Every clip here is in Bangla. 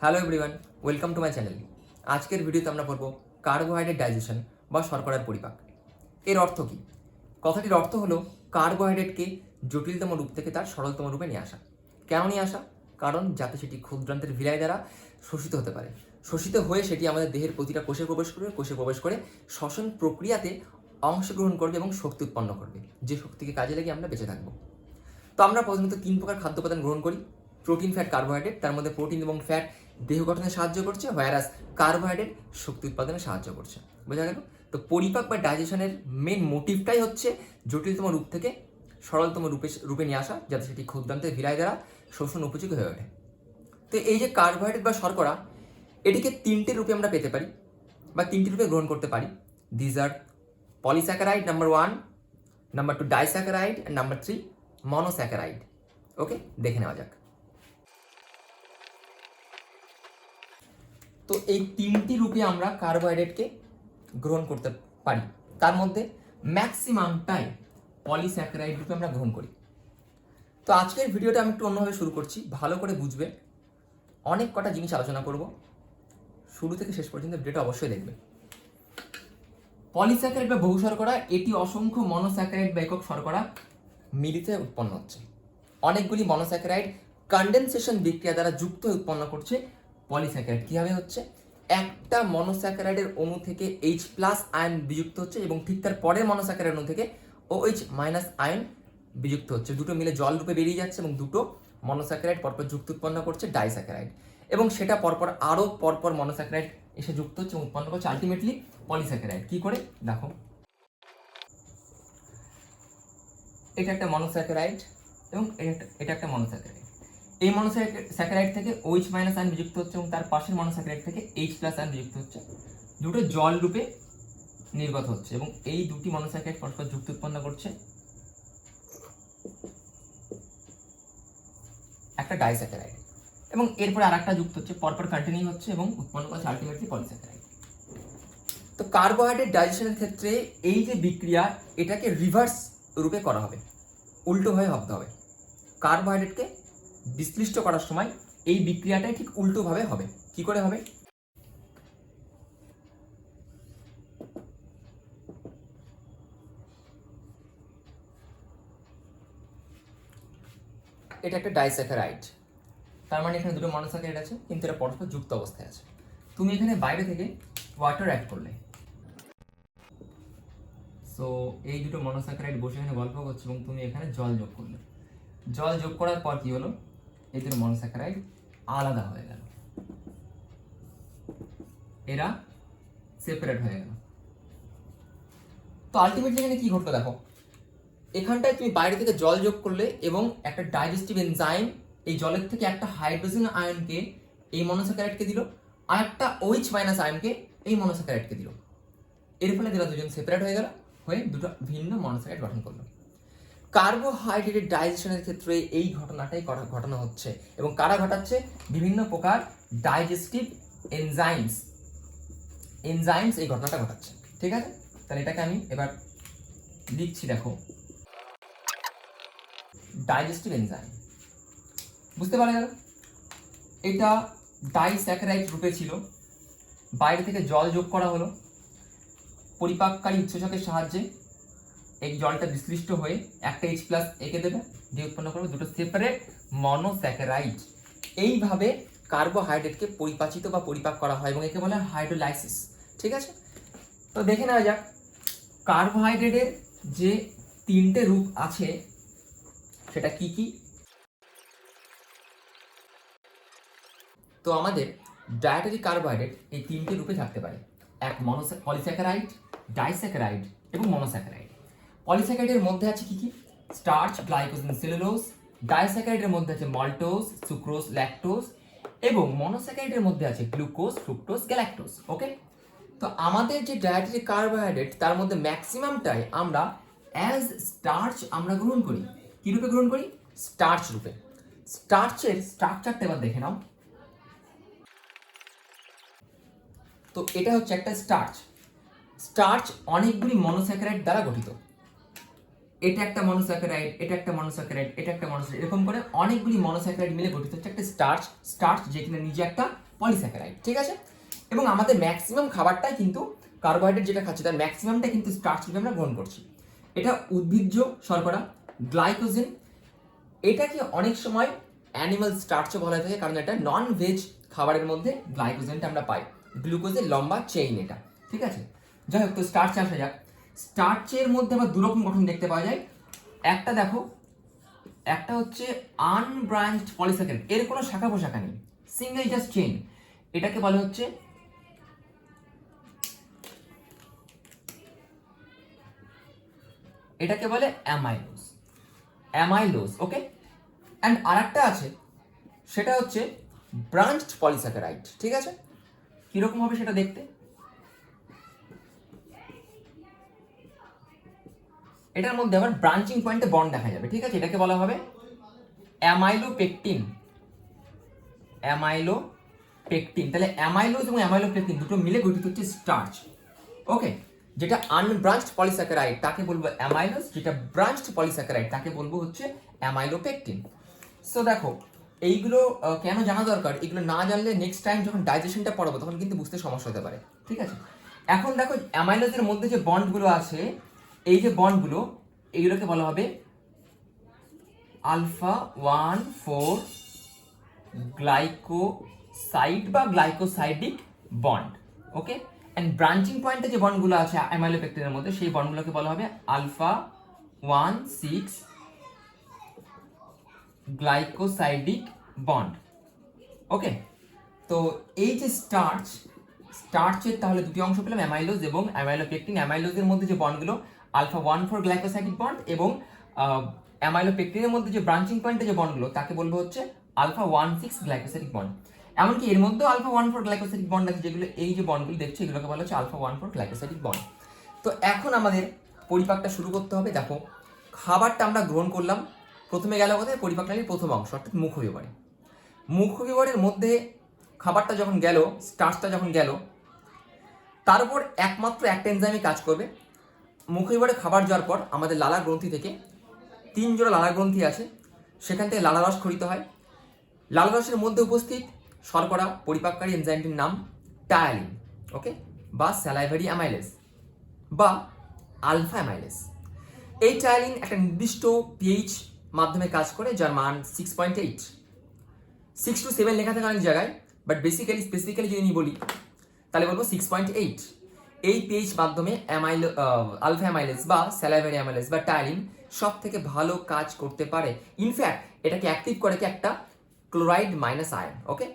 Hello everyone, welcome to my channel. আজকের ভিডিওতে আমরা পড়ব কার্বোহাইড্রেট ডাইজেশন বা শর্করার পরিপাক। এর অর্থ কী? কথাটির অর্থ হলো কার্বোহাইড্রেটকে জটিলতম রূপ থেকে তার সরলতম রূপে নিয়ে আসা। কেন নিয়ে আসা? কারণ যাতে সেটি ক্ষুদ্রান্তের ভিলাই দ্বারা শোষিত হতে পারে। শোষিত হয়ে সেটি আমাদের দেহের প্রতিটা কোষে প্রবেশ করে শ্বসন প্রক্রিয়াতে অংশগ্রহণ করবে এবং শক্তি উৎপন্ন করবে, যে শক্তিকে কাজে লাগিয়ে আমরা বেঁচে থাকবো। তো আমরা প্রধানত 3 প্রকার খাদ্য উপাদান গ্রহণ করি: প্রোটিন, ফ্যাট, কার্বোহাইড্রেট। তার মধ্যে প্রোটিন এবং ফ্যাট দেহ গঠনে সাহায্য করছে, হোয়ারাস কার্বোহাইড্রেট শক্তি উৎপাদনে সাহায্য করছে। বোঝা গেল? তো পরিপাক বা ডাইজেশনের মেন মোটিভটাই হচ্ছে জটিলতম রূপ থেকে সরলতম রূপে নিয়ে আসা, যাতে সেটি ক্ষুদ্রান্তের ভিলাই দ্বারা শোষণ উপযোগী হয়ে ওঠে। তো এই যে কার্বোহাইড্রেট বা শর্করা, এটিকে 3টে রূপে আমরা পেতে পারি বা 3টি রূপে গ্রহণ করতে পারি। These are polysaccharide number 1, number 2 disaccharide, and number 3 monosaccharide. Okay, দেখে নেওয়া যাক। তো এই 3টি রূপে আমরা কার্বোহাইড্রেটকে গ্রহণ করতে পারি। তার মধ্যে ম্যাক্সিমামটাই পলিস্যাকারাইড রূপে আমরা গ্রহণ করি। তো আজকের ভিডিওটা আমি একটু অন্যভাবে শুরু করছি, ভালো করে বুঝবে। অনেক কটা জিনিস আলোচনা করব, শুরু থেকে শেষ পর্যন্ত ভিডিওটা অবশ্যই দেখবে। পলিস্যাকারাইড বা বহু শর্করা, এটি অসংখ্য মনোস্যাকারাইড বা একক শর্করা মিলিত উৎপন্ন হচ্ছে। অনেকগুলি মনোস্যাকারাইড কনডেনসেশন বিক্রিয়া দ্বারা যুক্ত হয়ে উৎপন্ন করছে পলিস্যাকারাইড। কীভাবে হচ্ছে? একটা মনোস্যাকারাইডের অণু থেকে H+ আয়ন বিযুক্ত হচ্ছে এবং ঠিক তার পরের মনোস্যাকারাইড অণু থেকে OH- আয়ন বিযুক্ত হচ্ছে। দুটো মিলে জল রূপে বেরিয়ে যাচ্ছে এবং দুটো মনোস্যাকারাইড পরপর যুক্ত উৎপন্ন করছে ডাইস্যাকারাইড, এবং সেটা পরপর আরও পরপর মনোস্যাকারাইড এসে যুক্ত হচ্ছে এবং উৎপন্ন করছে আলটিমেটলি পলিস্যাকারাইড। কি করে? দেখো, এটা একটা মনোস্যাকারাইড এবং এটা একটা মনোস্যাকারাইড। এই মনোস্যাকারাইড থেকে OH- আয়ন বিযুক্ত হচ্ছে এবং তার পাশের মনোস্যাকারাইড থেকে H+ আয়ন বিযুক্ত হচ্ছে, দুটো জল রূপে নির্গত হচ্ছে এবং এই দুটি মনোস্যাকারাইড পরস্পর যুক্ত উৎপন্ন করছে একটা ডাইস্যাকারাইড, এবং এরপরে আরেকটা যুক্ত হচ্ছে, পরপর কন্টিনিউ হচ্ছে এবং উৎপন্ন করছে আলটিমেটলি পলিস্যাকারাইড। তো কার্বোহাইড্রেট ডাইজেশনের ক্ষেত্রে এই যে বিক্রিয়া, এটাকে রিভার্স রূপে করা হবে, উল্টোভাবে ভাবতে হবে। কার্বোহাইড্রেটকে বিশ্লিষ্ট করার সময় এই বিক্রিয়াটাই ঠিক উল্টোভাবে হবে। কি করে হবে? এটা একটা ডাইস্যাকারাইড, তার মানে এখানে দুটো মনোস্যাকারাইড আছে কিন্তু এটা পরস্পর যুক্ত অবস্থায় আছে। তুমি এখানে বাইরে থেকে ওয়াটার অ্যাড করলে, সো এই দুটো মনোস্যাকারাইড বসে এখানে গল্প করছে এবং তুমি এখানে জল যোগ করলে। জল যোগ করার পর কি হলো? এই দুটো মনোস্যাকারাইড আলাদা হয়ে গেল, এরা সেপারেট হয়ে গেল। তো আলটিমেটলি এখানে কি ঘটলো দেখো, এখানটায় তুমি বাইরে থেকে জল যোগ করলে এবং একটা ডাইজেস্টিভ এনজাইম এই জলের থেকে একটা হাইড্রোজেন আয়নকে এই মনোস্যাকারাইডকে দিল, আর একটা OH- আয়নকে এই মনোস্যাকারাইডকে দিল। এর ফলে এরা দুজন সেপারেট হয়ে গেল, হয়ে দুটো ভিন্ন মনোস্যাকারাইড গঠন করলো। কার্বোহাইড্রেটের ডাইজেশনের ক্ষেত্রে এই ঘটনাটাই ঘটানো হচ্ছে, এবং কারা ঘটাচ্ছে? বিভিন্ন প্রকার ডাইজেস্টিভ এনজাইমস এই ঘটনাটা ঘটাচ্ছে। ঠিক আছে, তাহলে এটাকে আমি এবার লিখছি। দেখো, ডাইজেস্টিভ এনজাইম, বুঝতে পারা গেল? এটা ডাইস্যাকারাইড রূপে ছিল, বাইরে থেকে জল যোগ করা হলো, পরিপাককারী উৎসেচকের সাহায্যে এই জলটা বিশ্লিষ্ট হয়ে একটা H+ এঁকে দেবে, দিয়ে উৎপন্ন করবে দুটো সেপারেট মনোস্যাকারাইড। এইভাবে কার্বোহাইড্রেটকে পরিপাচিত বা পরিপাক করা হয় এবং একে বলে হাইড্রোলাইসিস। ঠিক আছে, তো দেখে নেওয়া যাক কার্বোহাইড্রেটের যে 3টে রূপ আছে সেটা কি কি। তো আমাদের ডায়েটারি কার্বোহাইড্রেট এই 3টে রূপে থাকতে পারে: এক পলিস্যাকারাইড, ডাইস্যাকারাইড এবং মনোস্যাকারাইড। পলিস্যাকারাইডের মধ্যে আছে কি কি? Starch, glycogen, cellulose. ডাইস্যাকারাইডের মধ্যে আছে মাল্টোজ, সুক্রোজ, ল্যাকটোজ, এবং মনোস্যাকারাইডের মধ্যে আছে গ্লুকোজ, ফ্রুক্টোজ, গ্যালাক্টোজ। ওকে, তো আমাদের যে ডায়েটারি কার্বোহাইড্রেট তার মধ্যে ম্যাক্সিমামটাই আমরা অ্যাজ স্টার্চ আমরা গ্রহণ করি। কি রূপে গ্রহণ করি? স্টার্চ রূপে। স্টার্চের স্ট্রাকচারটা এবার দেখে নাও। তো এটা হচ্ছে একটা স্টার্চ। স্টার্চ অনেকগুলি মনোস্যাকারাইড দ্বারা গঠিত। এটা একটা মনোস্যাকারাইড, এটা একটা মনোস্যাকারাইড, এটা একটা মনোস্যাকারাইড, এরকম করে অনেকগুলি মনোস্যাকারাইড মিলে গঠিত হচ্ছে একটা স্টার্চ। স্টার্চ যে কিনা নিজে একটা পলিস্যাকারাইড, ঠিক আছে। এবং আমাদের ম্যাক্সিমাম খাবারটাই কিন্তু কার্বোহাইড্রেট যেটা খাচ্ছি তার ম্যাক্সিমামটা কিন্তু স্টার্চ রূপে আমরা গ্রহণ করছি। এটা উদ্ভিজ্জ শর্করা, গ্লাইকোজেন, এটাকে অনেক সময় অ্যানিমাল স্টার্চও বলা থাকে, কারণ এটা নন ভেজ খাবারের মধ্যে গ্লাইকোজেনটা আমরা পাই, গ্লুকোজের লম্বা চেইন এটা, ঠিক আছে। যাই হোক, তো স্টার্চে আসা যাক। স্টার্চের মধ্যে আবার দুরকম গঠন দেখতে পাওয়া যায়। একটা দেখো, একটা হচ্ছে আনব্রাঞ্চড পলিস্যাকারাইড, এর কোনো শাখা প্রশাখা নেই, সিঙ্গেল জাস্ট চেইন, এটাকে বলা হচ্ছে এটাকে বলে অ্যামাইলোজ, অ্যামাইলোজ, ওকে। অ্যান্ড আরেকটা আছে, সেটা হচ্ছে ব্রাঞ্চড পলিস্যাকারাইড, ঠিক আছে। কিরকম হবে সেটা দেখতে, এটার মধ্যে আবার ব্রাঞ্চিং পয়েন্টে বন্ড দেখা যাবে, ঠিক আছে। এটাকে বলা হবে অ্যামাইলোপেকটিন, অ্যামাইলোপেকটিন। তাহলে অ্যামাইলোজ এবং অ্যামাইলোপেকটিন দুটো মিলে গঠিত হচ্ছে স্টার্চ, ওকে। যেটা আনব্রাঞ্চড পলিস্যাকারাইড তাকে বলবো অ্যামাইলোজ, যেটা ব্রাঞ্চড পলিস্যাকারাইড তাকে বলবো হচ্ছে অ্যামাইলোপেকটিন। সো দেখো, এইগুলো কেন জানা দরকার, এগুলো না জানলে নেক্সট টাইম যখন ডাইজেশনটা পড়াবো তখন কিন্তু বুঝতে সমস্যা হতে পারে, ঠিক আছে। এখন দেখো, অ্যামাইলোজের মধ্যে যে বন্ডগুলো আছে, এই যে বন্ডগুলো, এইগুলোকে বলা হবে আলফা 1,4 গ্লাইকোসাইড বা glycosidic bond, okay. And branching পয়েন্টে যে বন্ডগুলো আছে অ্যামাইলোপেকটিনের মধ্যে, সেই বন্ডগুলোকে বলা হবে আলফা 1,6 গ্লাইকোসাইডিক বন্ড, ওকে। তো এই যে স্টার্চের তাহলে দুটি অংশ পেলাম, অ্যামাইলোজ এবং অ্যামাইলোপেকটিন। অ্যামাইলোজের মধ্যে যে বন্ডগুলো আলফা 1,4 গ্লাইকোসাইডিক বন্ড, এবং অ্যামাইলোপেকটিনের মধ্যে যে ব্রাঞ্চিং পয়েন্টে যে বন্ডগুলো তাকে বলবো হচ্ছে আলফা 1,6 গ্লাইকোসাইডিক বন্ড। এমনকি এর মধ্যেও আলফা 1,4 গ্লাইকোসাইডিক বন্ড আছে, যেগুলো এই যে বন্ডগুলো দেখছো এগুলোকে বলা হচ্ছে আলফা 1,4 গ্লাইকোসাইডিক বন্ড। তো এখন আমাদের পরিপাকটা শুরু করতে হবে। দেখো, খাবারটা আমরা গ্রহণ করলাম, প্রথমে গেল কোথায়, পরিপাক নালীর প্রথম অংশ অর্থাৎ মুখবিবরে। মুখবিবরের মধ্যে খাবারটা যখন গেল, স্টার্চটা যখন গেল, তার উপর একমাত্র একটা এনজাইমই কাজ করবে। মুখবিবরে খাবার যাওয়ার পর আমাদের লালা গ্রন্থি থেকে 3 জোড়া লালা গ্রন্থি আছে, সেখান থেকে লালারস খরিত হয়। লালারসের মধ্যে উপস্থিত শর্করা পরিপাককারী এনজাইমটির নাম টায়ালিন, ওকে, বা স্যালাইভারি অ্যামাইলেজ বা আলফা অ্যামাইলেজ। এই টায়ালিন একটা নির্দিষ্ট পিএইচ মাধ্যমে কাজ করে, যার মান 6.8, 6 to 7 লেখা থাকে অনেক জায়গায়, বাট স্পেসিফিক্যালি যদি আমি বলি তাহলে বলবো 6.8। এই পিএইচ মাধ্যমে আলফা অ্যামাইলেজ বা স্যালাইভারি অ্যামাইলেজ বা টায়ালিন সব থেকে ভালো কাজ করতে পারে। ইনফ্যাক্ট এটাকে অ্যাক্টিভ করে কি একটা ক্লোরাইড মাইনাস আয়ন, ওকে।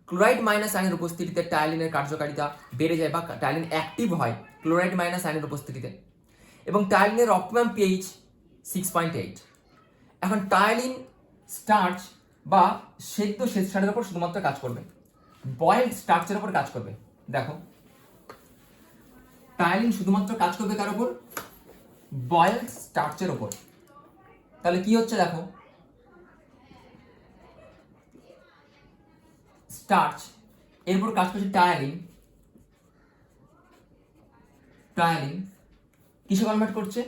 ক্লোরাইড মাইনাস আয়নের উপস্থিতিতে টায়ালিনের কার্যকারিতা বেড়ে যায় বা টায়ালিন অ্যাক্টিভ হয় ক্লোরাইড মাইনাস আয়নের উপস্থিতিতে, এবং টায়ালিনের অপটিমাম পিএইচ 6.8। এখন টায়ালিন স্টার্চ বা সেদ্ধ শ্বেতসারের উপর শুধুমাত্র কাজ করবে, বয়েলড স্টার্চের উপর কাজ করবে। দেখো, টায়ালিন শুধুমাত্র কাজ করবে কার উপর, বয়েলড স্টার্চের উপর। তাহলে কি হচ্ছে দেখো, স্টার্চ এরপর কাজ করছে টায়ালিন, টায়ালিন কিসে কনভার্ট করছে,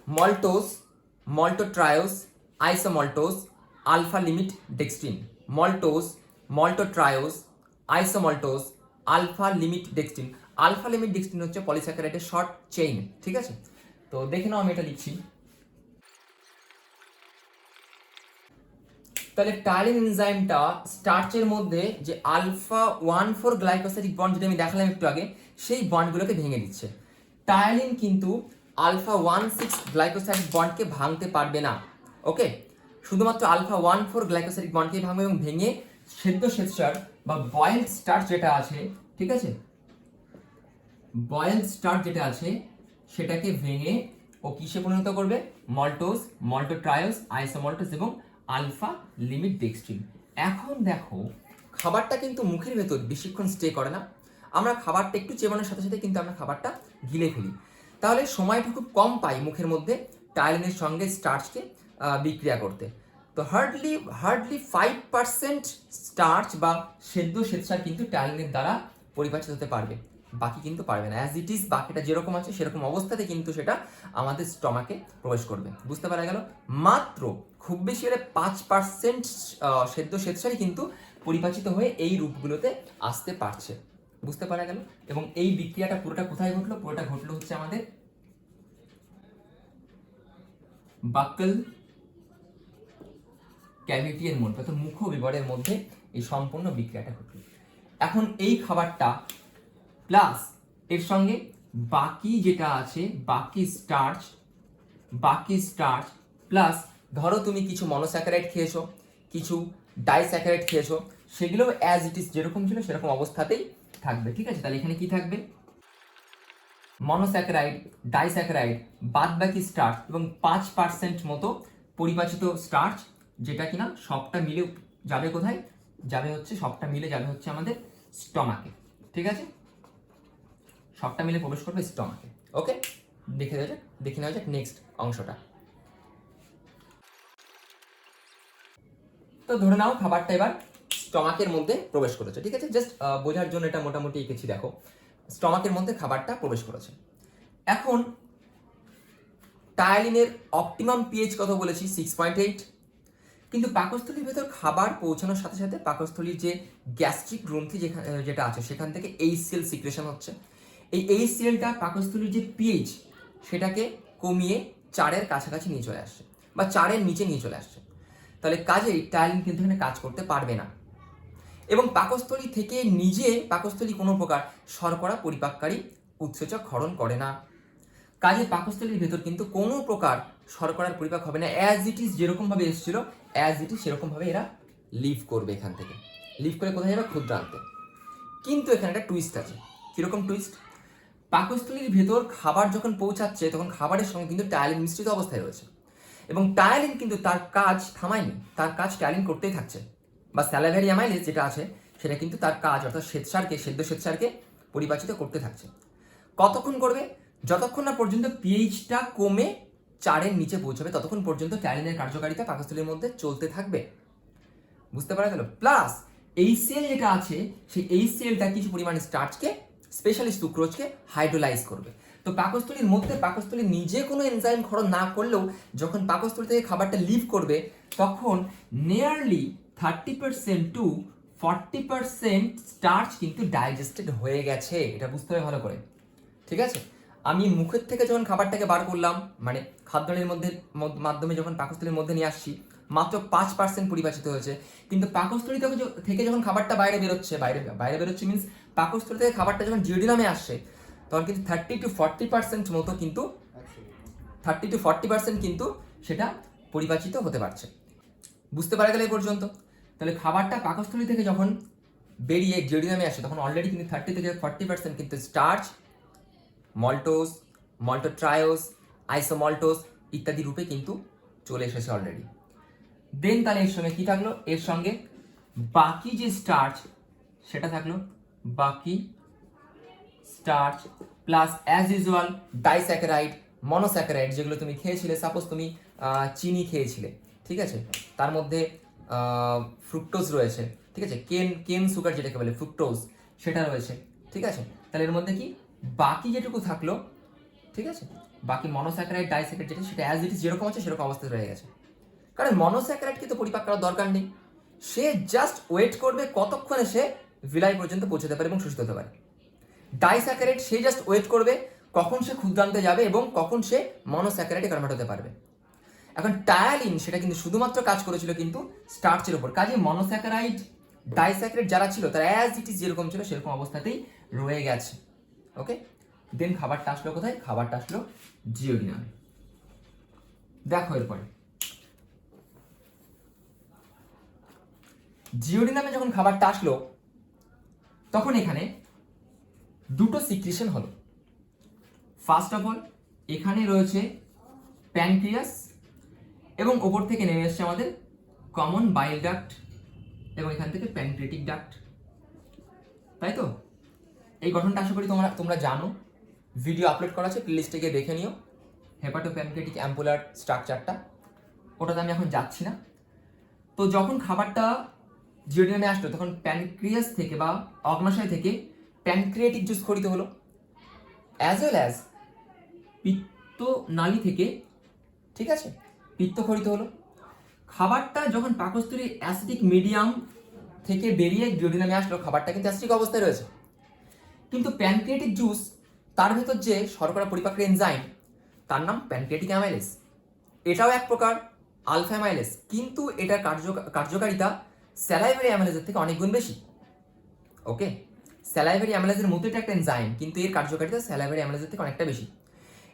maltose, maltotriose, isomaltose, alpha limit dextrin. Maltose, maltotriose, isomaltose, alpha limit dextrin. Alpha limit dextrin হচ্ছে পলিস্যাকারাইডের শর্ট চেইন, ঠিক আছে। তো দেখে নাও, আমি এটা লিখছি। তাহলে টায়ালিন এনজাইমটা স্টার্চের মধ্যে যে আলফা 1,4 গ্লাইকোসাইডিক বন্ড যেটা আমি দেখালাম একটু আগে, সেই বন্ডগুলোকে ভেঙে দিচ্ছে। টায়ালিন কিন্তু আলফা 1,6 গ্লাইকোসাইডিক বন্ডকে ভাঙতে পারবে না, ওকে। শুধুমাত্র আলফা 1,4 গ্লাইকোসাইডিক বন্ডকে ভাঙবে এবং ভেঙে সেদ্ধ শ্বেতসার বা বয়েলড স্টার্চ যেটা আছে, ঠিক আছে, বয়েলড স্টার্চ যেটা আছে সেটাকে ভেঙে ও কিসে পরিণত করবে, মল্টোজ, মল্টোট্রায়োজ, আইসোমল্টোজ এবং আলফা লিমিট ডেক্সট্রিন। এখন দেখো, খাবারটা কিন্তু মুখের ভেতর বেশিক্ষণ স্টে করে না, আমরা খাবারটা একটু চেবানোর সাথে সাথে কিন্তু আমরা খাবারটা গিলে ফেলি। তাহলে সময়টা খুব কম পাই মুখের মধ্যে টায়ালিনের সঙ্গে স্টার্চকে বিক্রিয়া করতে। তো হার্ডলি 5% স্টার্চ বা সেদ্ধ শ্বেতসার কিন্তু টায়ালিনের দ্বারা পরিপাচিত হতে পারবে। বাকি কিন্তু পারবে না। অ্যাজ ইট ইজ বাকিটা যেরকম আছে সেরকম অবস্থাতে কিন্তু সেটা আমাদের স্টমাকে প্রবেশ করবে। বুঝতে পারা গেল? মাত্র খুব বেশি হলে 5% সেদ্ধ শ্বেতসারই কিন্তু পরিপাচিত হয়ে এই রূপগুলোতে আসতে পারছে। বুঝতে পারা গেল? এবং এই বিক্রিয়াটা পুরোটা কোথায় ঘটলো? পুরোটা ঘটলো হচ্ছে আমাদের বাকল ক্যাভিটি এর মধ্যে, অর্থাৎ মুখ বিবরের মধ্যে এই সম্পূর্ণ বিক্রিয়াটা ঘটলো। এখন এই খাবারটা প্লাস এর সঙ্গে বাকি যেটা আছে বাকি স্টার্চ প্লাস ধরো তুমি কিছু মনোস্যাকারাইড খেয়েছো, কিছু ডাইস্যাকারাইড খেয়েছো, সেগুলো অ্যাজ ইট ইজ যেরকম ছিল সেরকম অবস্থাতেই থাকবে। ঠিক আছে, তাহলে এখানে কি থাকবে? মনোস্যাকারাইড, ডাইস্যাকারাইড, বাদ বাকি স্টার্চ এবং 5% মতো পরিপাচিত স্টার্চ, যেটা কিনা সবটা মিলে যাবে কোথায়? সবটা মিলে যাবে হচ্ছে আমাদের স্টমাকে। ঠিক আছে, সবটা মিলে প্রবেশ করবে স্টমাকে। ওকে, দেখে নেওয়া যাক নেক্সট অংশটা। তো ধরে নাও খাবারটা এবার স্টমাকের মধ্যে প্রবেশ করেছে। ঠিক আছে, জাস্ট বোঝার জন্য এটা মোটামুটি এঁকেছি। দেখো, স্টমাকের মধ্যে খাবারটা প্রবেশ করেছে। এখন টায়ালিনের অপটিমাম পিএইচ কত বলেছি? 6.8। কিন্তু পাকস্থলীর ভেতর খাবার পৌঁছানোর সাথে সাথে পাকস্থলীর যে গ্যাস্ট্রিক গ্রন্থি যেটা আছে সেখান থেকে HCl সিক্রেশন হচ্ছে। এই HClটা পাকস্থলীর যে পিএইচ সেটাকে কমিয়ে 4-এর কাছাকাছি নিয়ে চলে আসছে বা 4-এর নিচে নিয়ে চলে আসছে। তাহলে কাজেই টায়ালিন কিন্তু এখানে কাজ করতে পারবে না। এবং পাকস্থলী থেকে পাকস্থলী কোনো প্রকার শর্করা পরিপাককারী উৎসেচক ক্ষরণ করে না। কাজে পাকস্থলীর ভেতর কিন্তু কোনো প্রকার শর্করার পরিপাক হবে না। অ্যাজ ইট ইজ যেরকমভাবে এসেছিল অ্যাজ ইট ইজ সেরকমভাবে এরা লিভ করবে। এখান থেকে লিভ করে কোথায় যাবে? ক্ষুদ্রান্তে। কিন্তু এখানে একটা টুইস্ট আছে। কীরকম টুইস্ট? পাকস্থলীর ভেতর খাবার যখন পৌঁছাচ্ছে তখন খাবারের সঙ্গে কিন্তু টায়ালিন মিশ্রিত অবস্থায় রয়েছে এবং টায়ালিন কিন্তু তার কাজ থামায়নি, তার কাজ টায়ালিন করতেই থাকছে। বা স্যালাভারি অ্যামাইলেজ যেটা আছে সেটা কিন্তু তার কাজ, অর্থাৎ সেদ্ধ শ্বেতসারকে পরিপাচিত করতে থাকছে। কতক্ষণ করবে? যতক্ষণ না পর্যন্ত পিএইচটা কমে 4-এর নিচে পৌঁছাবে ততক্ষণ পর্যন্ত টায়ালিনের কার্যকারিতা পাকস্থলীর মধ্যে চলতে থাকবে। বুঝতে পারা গেল? প্লাস HCl যেটা আছে সেই HClটা কিছু পরিমাণ স্টার্চকে, স্পেশালি সুক্রোজকে হাইড্রোলাইজ করবে। তো পাকস্থলীর মধ্যে পাকস্থলী নিজে কোনো এনজাইম ক্ষরণ না করলেও যখন পাকস্থলী থেকে খাবারটা লিভ করবে তখন নিয়ারলি 30% টু 40% স্টার্চ কিন্তু ডাইজেস্টেড হয়ে গেছে। এটা বুঝতে হবে ভালো করে। ঠিক আছে, আমি মুখের থেকে যখন খাবারটাকে বার করলাম, মানে খাদ্যনালীর মাধ্যমে যখন পাকস্থলীর মধ্যে নিয়ে আসছি, মাত্র 5% পরিপাচিত হয়েছে। কিন্তু পাকস্থলী থেকে যখন খাবারটা বাইরে বেরোচ্ছে মিনস পাকস্থলী থেকে খাবারটা যখন জিওডিনামে আসছে তখন কিন্তু 30-40% মতো কিন্তু 30-40% কিন্তু সেটা পরিপাচিত হতে পারছে। বুঝতে পারা গেল এই পর্যন্ত? তাহলে খাবারটা পাকস্থলী থেকে যখন বেরিয়ে জিওডিনামে আসে তখন অলরেডি কিন্তু 30-40% কিন্তু স্টার্চ, মল্টোজ, মল্টোট্রায়োজ, আইসোমল্টোজ ইত্যাদি রূপে কিন্তু চলে এসেছে অলরেডি। দেন তাহলে এর সঙ্গে কি থাকলো? এর সঙ্গে বাকি যে স্টার্চ সেটা থাকলো, বাকি starch plus as usual disaccharide, monosaccharide যেগুলো তুমি খেয়েছিলে। সাপোজ তুমি চিনি খেয়েছিলে, ঠিক আছে, তার মধ্যে ফ্রুক্টোজ রয়েছে, ঠিক আছে, কেন সুগার যেটাকে বলে ফ্রুক্টোজ সেটা রয়েছে। ঠিক আছে, তাহলে এর মধ্যে কি বাকি যেটুকু থাকলো, ঠিক আছে, বাকি মনোস্যাকারাইড, ডাইস্যাকারাইড যেটা সেটা অ্যাজ ইট ইজ যেরকম আছে সেরকম অবস্থায় রয়ে গেছে। কারণ মনোস্যাকারাইডকে তো পরিপাক করার দরকার নেই, সে জাস্ট ওয়েট করবে কতক্ষণে সে ভিলাই পর্যন্ত পৌঁছতে পারে এবং শোষিত হতে পারে। ডাইস্যাকারাইড সে জাস্ট ওয়েট করবে কখন সে ক্ষুদ্রান্তে যাবে এবং কখন সে মনোস্যাকারাইডে কনভার্ট হতে পারবে। এখন টায়ালিন সেটা কিন্তু শুধুমাত্র কাজ করেছিল কিন্তু স্টার্চের উপর। কাজে মনোস্যাকারাইড, ডাইস্যাকারাইড যারা ছিল তারা অ্যাজ ইট ইজ যেরকম ছিল সেরকম অবস্থাতেই রয়ে গেছে। ওকে, দেন খাবারটা আসলো কোথায়? খাবারটা আসলো জিওডিনামে। দেখো এরপরে জিওডিনামে যখন খাবারটা আসলো তখন এখানে দুটো সিক্রেশন হলো। ফার্স্ট অফ অল এখানে রয়েছে প্যানক্রিয়াস এবং ওপর থেকে নেমে এসছে আমাদের কমন বাইল ডাক্ট এবং এখান থেকে প্যানক্রিয়াটিক ডাক্ট, তাই তো? এই গঠনটা আশা করি তোমরা জানো, ভিডিও আপলোড করা আছে, প্লেলিস্টে গিয়ে দেখে নিও হেপাটো প্যানক্রিয়াটিক অ্যাম্পুলার স্ট্রাকচারটা, ওটাতে আমি এখন যাচ্ছি না। তো যখন খাবারটা জিওডিনামে আসলো তখন প্যানক্রিয়াস থেকে বা অগ্নাশয় থেকে প্যানক্রিয়াটিক জুস খরিত হলো, অ্যাজ ওয়েল অ্যাজ পিত্ত নালী থেকে, ঠিক আছে, পিত্ত খরিত হলো। খাবারটা যখন পাকস্থলী অ্যাসিডিক মিডিয়াম থেকে বেরিয়ে ডিওডিনামে আসলো, খাবারটা কিন্তু অ্যাসিডিক অবস্থায় রয়েছে, কিন্তু প্যানক্রিয়াটিক জুস তার ভেতর যে শর্করা পরিপাকের এনজাইম তার নাম প্যানক্রিয়াটিক অ্যামাইলেজ। এটাও এক প্রকার আলফা অ্যামাইলেজ, কিন্তু এটার কার্যকারিতা স্যালাইভারি অ্যামাইলেজের থেকে অনেক গুণ বেশি। ওকে, স্যালাইভারি অ্যামাইলেজের মতো এটা একটা এনজাইম, কিন্তু এর কার্যকারিতা স্যালাইভারি অ্যামাইলেজের থেকে অনেকটা বেশি,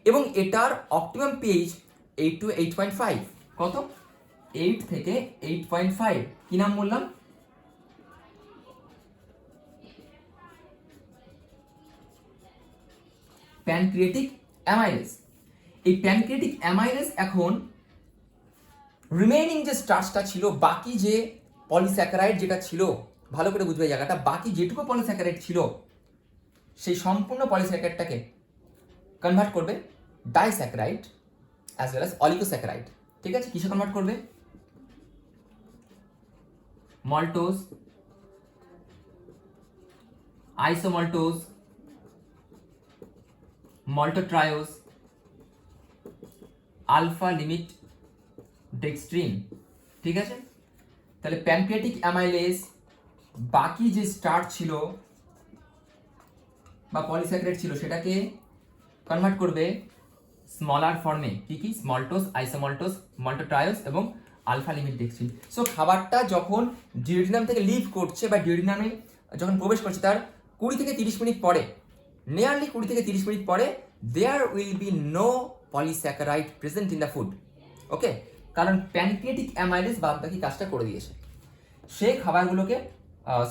এবং এটার অপটিমাম পিএইচ 8 to 8.5। কত? 8 থেকে 8.5। কি নাম বললাম? Pancreatic amylase. এই প্যানক্রিয়াটিক অ্যামাইলেজ এখন রিমেইনিং যে স্টার্চটা ছিল, বাকি যে পলিস্যাকারাইড যেটা ছিল, ভালো করে বুঝবে জায়গাটা, বাকি যেটুকু পলিস্যাকারাইড ছিল সেই সম্পূর্ণ পলিস্যাকারাইডটাকে কনভার্ট করবে disaccharide as well as oligosaccharide. ঠিক আছে, কিসে কনভার্ট করবে? Maltose, isomaltose, maltotriose, alpha limit dextrin. ঠিক আছে, তাহলে প্যানক্রিয়াটিক অ্যামাইলেজ বাকি যে স্টার্চ ছিল বা পলিস্যাকারাইড ছিল সেটাকে কনভার্ট করবে স্মলার ফর্মে। কি কি? স্মলটোজ, আইসোমল্টোজ, মল্টোট্রায়োজ এবং আলফা লিমিট ডেক্সট্রিন। সো খাবারটা যখন ডিওডিনাম থেকে লিভ করছে বা ডিওডিনামে যখন প্রবেশ করছে তার 20 থেকে 30 মিনিট পরে, নিয়ারলি 20 থেকে 30 মিনিট পরে, there will be no polysaccharide present in the food. Okay, কারণ প্যানক্রিয়াটিক অ্যামাইলেজ বাদ বাকি কাজটা করে দিয়েছে। সে খাবারগুলোকে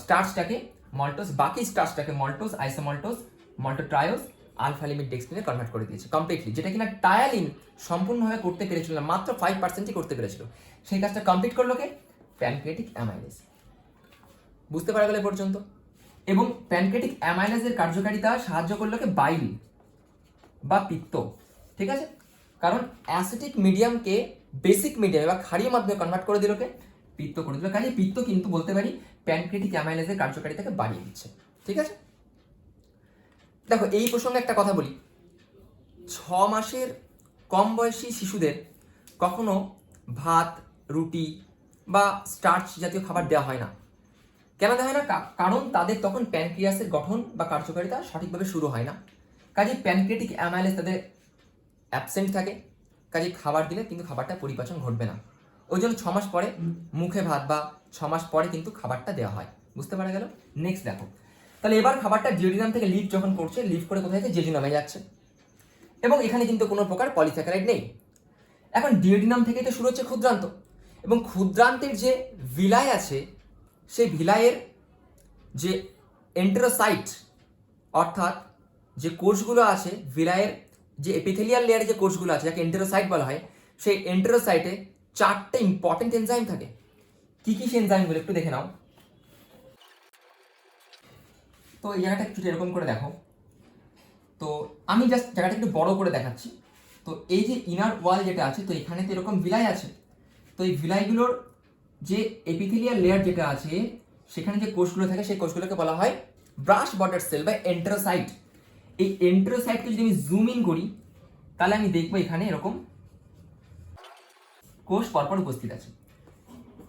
স্টার্চটাকে মল্টোজ, বাকি স্টার্চটাকে maltose, isomaltose, maltotriose, alpha limit ডেক্সট্রিনে convert করে দিয়েছে কমপ্লিটলি, যেটা কিনা টায়ালিন সম্পূর্ণভাবে করতে পেরেছিল না, মাত্র 5%ই করতে পেরেছিল। সেই কাজটা কমপ্লিট করলো কে? Pancreatic amylase. বুঝতে পারা গেলে পর্যন্ত? এবং প্যানক্রিয়াটিক অ্যামাইলেজের কার্যকারিতা সাহায্য করলো কে? বাইল বা পিত্ত। ঠিক আছে, কারণ অ্যাসিডিক মিডিয়ামকে বেসিক মিডিয়ামে বা ক্ষারীয় মাধ্যমে কনভার্ট করে দিল কে? পিত্ত করে দিল। কাজে পিত্ত কিন্তু বলতে পারি প্যানক্রিয়াটিক অ্যামাইলেজের কার্যকারিতাকে বাড়িয়ে দিচ্ছে। ঠিক আছে, দেখো এই প্রসঙ্গে একটা কথা বলি। 6 মাসের কম বয়সী শিশুদের কখনো ভাত, রুটি বা স্টার্চ জাতীয় খাবার দেওয়া হয় না। কেন দেওয়া হয় না? কারণ তাদের তখন প্যানক্রিয়াসের গঠন বা কার্যকারিতা সঠিকভাবে শুরু হয় না। কাজে প্যানক্রিয়াটিক অ্যামাইলেজ তাদের অ্যাবসেন্ট থাকে, কাজে খাবার দিলে কিন্তু খাবারটা পরিপাচন ঘটবে না। ওই জন্য 6 মাস পরে মুখে ভাত বা 6 মাস পরে কিন্তু খাবারটা দেওয়া হয়। বুঝতে পারা গেল? নেক্সট দেখো, তাহলে এবার খাবারটা ডিওডিনাম থেকে লিভ যখন করছে, লিভ করে কোথায় যাচ্ছে? জেজুনামে যাচ্ছে, এবং এখানে কিন্তু কোনো প্রকার পলিস্যাকারাইড নেই। এখন ডিওডিনাম থেকে তো শুরু হচ্ছে ক্ষুদ্রান্ত, এবং ক্ষুদ্রান্তের যে ভিলাই আছে, সেই ভিলাইয়ের যে এন্টেরোসাইট অর্থাৎ যে কোষগুলো আছে, ভিলাইয়ের যে এপিথেলিয়াল লেয়ারে যে কোষগুলো আছে যাকে এন্টেরোসাইট বলা হয়, সেই এন্টেরোসাইটে 4টে ইম্পর্টেন্ট এনজাইম থাকে। কি কি সেই এনজাইমগুলো একটু দেখে নাও। তো এই জায়গাটা একটু এরকম করে দেখো, তো আমি জাস্ট জায়গাটা একটু বড় করে দেখাচ্ছি। তো এই যে ইনার ওয়াল যেটা আছে, তো এখানে তো এরকম ভিলাই আছে, তো এই ভিলাইগুলোর যে এপিথেলিয়াল লেয়ার যেটা আছে সেখানে যে কোষগুলো থাকে সেই কোষগুলোকে বলা হয় ব্রাশ বর্ডার সেল বা এন্টেরোসাইট। এই এন্টেরোসাইটকে যদি আমি জুম ইন করি তাহলে আমি দেখবো এখানে এরকম কোষ পরপর উপস্থিত আছে,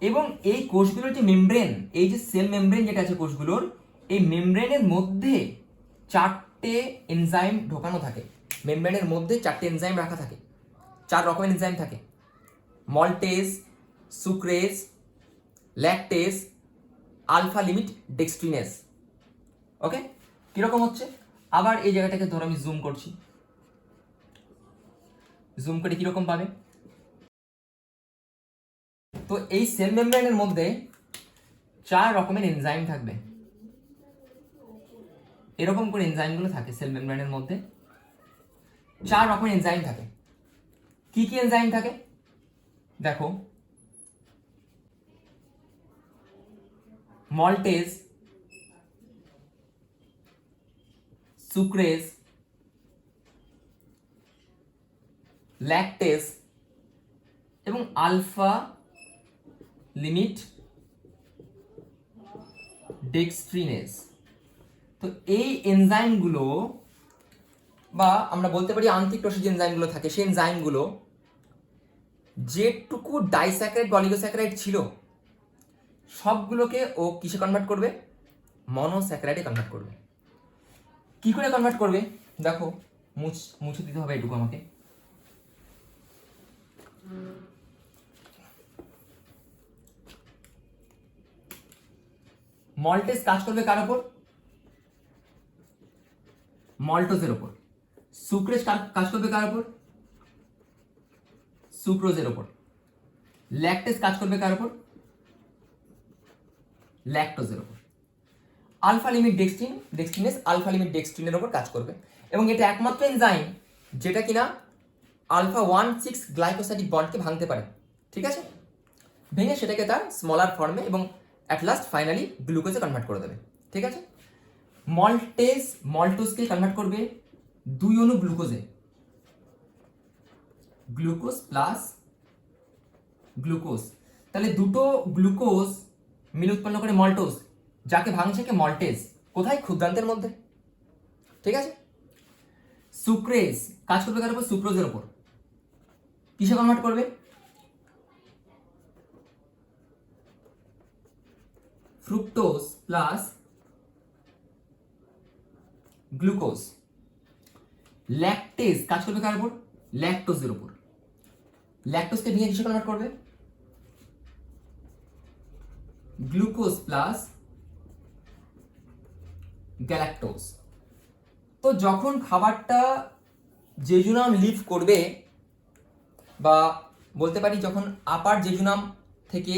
এবং এই কোষগুলোর যে মেমব্রেন, এই যে সেল মেমব্রেন যেটা আছে কোষগুলোর, এই মেমব্রেনের মধ্যে 4টে এনজাইম ঢোকানো থাকে। মেমব্রেনের মধ্যে 4টে এনজাইম রাখা থাকে, 4 রকমের এনজাইম থাকে: maltase, sucrase, lactase, alpha limit dextrinase. Okay, কিরকম হচ্ছে? আবার এই জায়গাটাকে ধরো আমি জুম করছি, জুম করে কিরকম পাবে? তো এই সেল মেমব্রেনের মধ্যে 4 রকমের এনজাইম থাকবে, এরকম করে এনজাইমগুলো থাকে সেল মেমব্রেনের মধ্যে। 4 রকমের এনজাইম থাকে। কি কি এনজাইম থাকে দেখো: মল্টেজ, সুক্রেজ, ল্যাকটেজ এবং আলফা লিমিট ডেক্সট্রিনেজ। তো এই এনজাইমগুলো বা আমরা বলতে পারি আন্তিকরসী যে এনজাইমগুলো থাকে সেই এনজাইমগুলো যেটুকু ডাইস্যাকারাইড বা অলিগোস্যাকারাইড ছিল সবগুলোকে ও কিসে কনভার্ট করবে? মনোস্যাকারাইডে কনভার্ট করবে। কি করে কনভার্ট করবে দেখো, মুছে দিতে হবে এটুকু আমাকে। মল্টেজ কাজ করবে কার উপর? মল্টোজের উপর। সুক্রেজ কাজ করবে কার উপর? সুক্রোজের উপর। ল্যাকটেজ কাজ করবে কার উপর? ল্যাকটোজের উপর। আলফা লিমিট ডেক্সট্রিনেস আলফা লিমিট ডেক্সট্রিনের উপর কাজ করবে। এবং এটা একমাত্র এনজাইম যেটা কিনা আলফা 1,6 গ্লাইকোসাইডিক বন্ডকে ভাঙতে পারে। ঠিক আছে, ভেঙে সেটাকে তার স্মলার ফর্মে এবং অ্যাট লাস্ট ফাইনালি গ্লুকোজে কনভার্ট করে দেবে। ঠিক আছে, মল্টোজকে কনভার্ট করবে 2 অণু গ্লুকোজে, গ্লুকোজ প্লাস গ্লুকোজ। তাহলে দুটো গ্লুকোজ মিলে উৎপন্ন করে মল্টোজ, যাকে ভাঙছে কে? মল্টেজ। কোথায়? ক্ষুদ্রান্তের মধ্যে। ঠিক আছে, সুক্রেজ কাজ করবে কার উপর? সুক্রোজের উপর। কিসে কনভার্ট করবে? Fructose plus glucose. ল্যাকটেজ কাজ করবে কার উপর? ল্যাকটোজের উপর। ল্যাকটোজকে ভেঙে কিসে কনভার্ট করবে? Glucose plus galactose. তো যখন খাবারটা জেজুনাম লিভ করবে, বা বলতে পারি যখন আপার জেজুনাম থেকে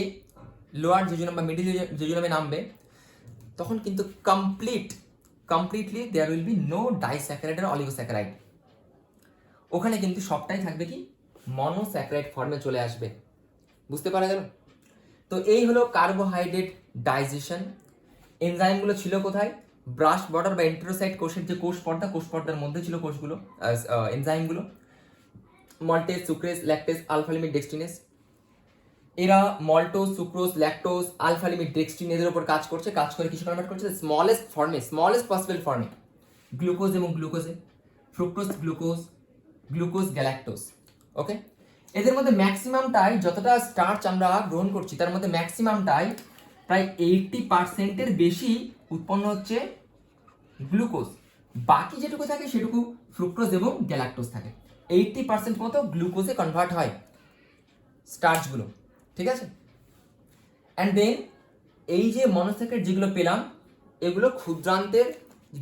লোয়ার জেজুনাম বা মিডিল জেজুনামে নামবে, তখন কিন্তু completely there will be no disaccharide আর অলিগোস্যাকারাইড। ওখানে কিন্তু সবটাই থাকবে কি? মনোস্যাকারাইড ফর্মে চলে আসবে। বুঝতে পারা গেল? তো এই হলো কার্বোহাইড্রেট ডাইজেশন। এনজাইমগুলো ছিল কোথায়? ব্রাশ বর্ডার বা এন্টেরোসাইট কোষের যে কোষ পর্দার মধ্যে ছিল কোষগুলো, এনজাইমগুলো। Maltase, sucrase, lactase, alpha limit dextrinase. এরা maltose, sucrose, lactose, alpha limit dextrin এদের উপর কাজ করে কিছু কনভার্ট করছে স্মলেস্ট পসিবল ফর্মে গ্লুকোজ এবং গ্লুকোজে, ফ্রুক্টোজ, গ্লুকোজ গ্যালাক্টোজ। ওকে, এদের মধ্যে ম্যাক্সিমামটাই, যতটা স্টার্চ আমরা গ্রহণ করছি তার মধ্যে ম্যাক্সিমামটাই প্রায় 80%-এর বেশি উৎপন্ন হচ্ছে গ্লুকোজ। বাকি যেটুকু থাকে সেটুকু ফ্রুক্টোজ এবং গ্যালাক্টোজ থাকে। 80% মতো গ্লুকোজে কনভার্ট হয় স্টার্চগুলো। ঠিক আছে, অ্যান্ড দেন এই যে মনোস্যাকারাইড যেগুলো পেলাম, এগুলো ক্ষুদ্রান্তের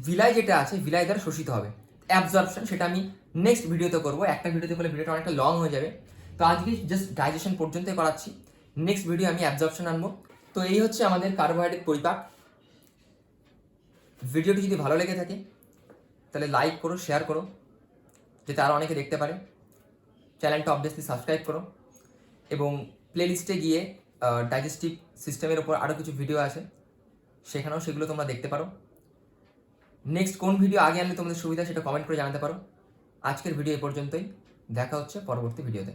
ভিলাই যেটা আছে, ভিলাই দ্বারা শোষিত হবে। অ্যাবজর্পশন সেটা আমি নেক্সট ভিডিওতে করবো। একটা ভিডিওতে করলে ভিডিওটা অনেকটা লং হয়ে যাবে। তো আজকে জাস্ট ডাইজেশন পর্যন্তই করাচ্ছি, নেক্সট ভিডিও আমি অ্যাবজর্পশন আনবো। তো এই হচ্ছে আমাদের কার্বোহাইড্রেট পরিপাক। ভিডিওটি যদি ভালো লেগে থাকে তাহলে লাইক করো, শেয়ার করো, যাতে আরও অনেকে দেখতে পারে। চ্যানেলটা অবভিয়াসলি সাবস্ক্রাইব করো, এবং প্লেলিস্টে গিয়ে ডাইজেস্টিভ সিস্টেমের ওপর আরও কিছু ভিডিও আছে, সেগুলো তোমরা দেখতে পারো। নেক্সট কোন ভিডিও আগে আনলে তোমাদের সুবিধা সেটা কমেন্ট করে জানাতে পারো। আজকের ভিডিও এই পর্যন্তই, দেখা হচ্ছে পরবর্তী ভিডিওতে।